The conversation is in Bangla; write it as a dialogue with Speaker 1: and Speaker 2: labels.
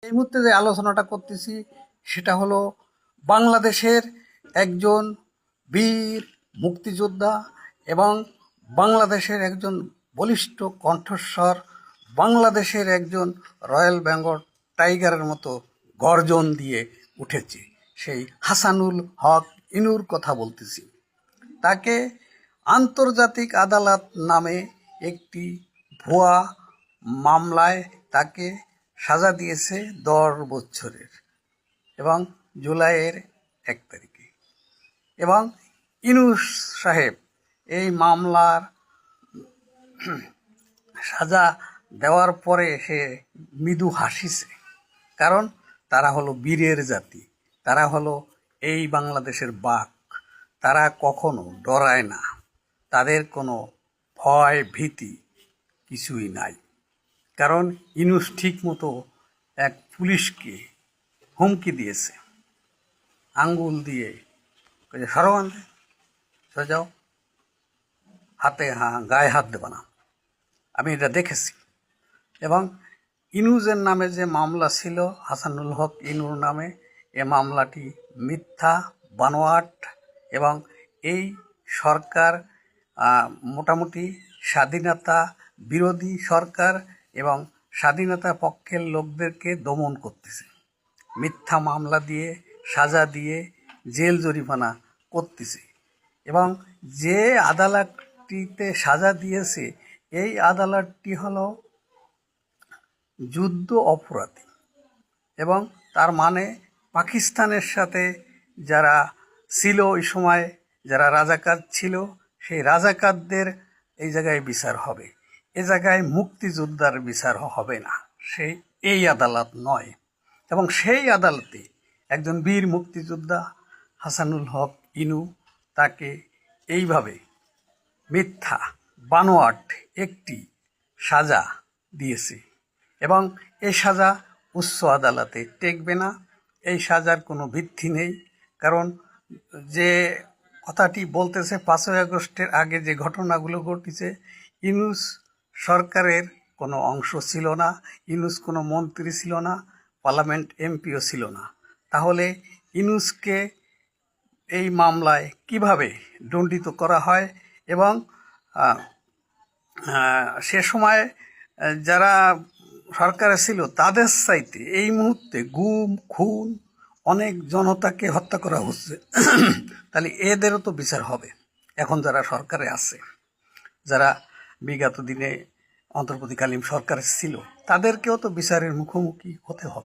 Speaker 1: এই মুহূর্তে যে আলোচনাটা করতেছি সেটা হলো বাংলাদেশের একজন বীর মুক্তিযোদ্ধা এবং বাংলাদেশের একজন বলিষ্ঠ কণ্ঠস্বর, বাংলাদেশের একজন রয়্যাল বেঙ্গল টাইগারের মতো গর্জন দিয়ে উঠেছে, সেই হাসানুল হক ইনুর কথা বলতেছি। তাকে আন্তর্জাতিক আদালত নামে একটি ভুয়া মামলায় তাকে সাজা দিয়েছে 10 বছরের, এবং জুলাইয়ের 1 তারিখে। এবং ইনুস সাহেব এই মামলার সাজা দেওয়ার পরে সে মৃদু হাসিছে, কারণ তারা হলো বীরের জাতি, তারা হলো এই বাংলাদেশের বাঘ, তারা কখনো ডরায় না, তাদের কোনো ভয় ভীতি কিছুই নাই। কারণ ইনুস ঠিক মতো এক পুলিশকে হুমকি দিয়েছে, আঙ্গুল দিয়ে সরোয়ান সোজাও, হাতে গায়ে হাত দেবে না, আমি এটা দেখেছি। এবং ইনুজের নামে যে মামলা ছিল, হাসানুল হক ইনুর নামে, এ মামলাটি মিথ্যা, বানোয়াট, এবং এই সরকার মোটামুটি স্বাধীনতা বিরোধী সরকার এবং স্বাধীনতা পক্ষের লোকদেরকে দমন করতেছে, মিথ্যা মামলা দিয়ে সাজা দিয়ে জেল জরিমানা করতেছে। এবং যে আদালতটিতে সাজা দিয়েছে, এই আদালতটি হলো যুদ্ধ অপরাধী, এবং তার মানে পাকিস্তানের সাথে যারা ছিল ওই সময়, যারা রাজাকার ছিল, সেই রাজাকারদের এই জায়গায় বিচার হবে, এ জায়গায় মুক্তিযোদ্ধার বিচার হবে না, সেই এই আদালত নয়। এবং সেই আদালতে একজন বীর মুক্তিযোদ্ধা হাসানুল হক ইনু, তাকে এইভাবে মিথ্যা বানোয়াট একটি সাজা দিয়েছে, এবং এই সাজা উচ্চ আদালতে টেকবে না, এই সাজার কোনো ভিত্তি নেই। কারণ যে কথাটি বলতেছে 5ই আগস্টের আগে যে ঘটনাগুলো ঘটেছে, ইউনূস সরকারের কোনো অংশ ছিল না, ইউনূস কোনো মন্ত্রী ছিল না, পার্লামেন্ট এমপিও ছিল না। তাহলে ইউনূসকে এই মামলায় কিভাবে দণ্ডিত করা হয়? এবং সে সময় যারা সরকারে ছিল তাদের চাইতে এই মুহূর্তে গুম খুন অনেক জনতাকে হত্যা করা হচ্ছে। তাহলে এদেরও তো বিচার হবে। এখন যারা সরকারে আছে, যারা বিগত দিনে অন্তর্বর্তীকালীন সরকার ছিল, তাদেরকেও তো বিচারের মুখোমুখি হতে হবে।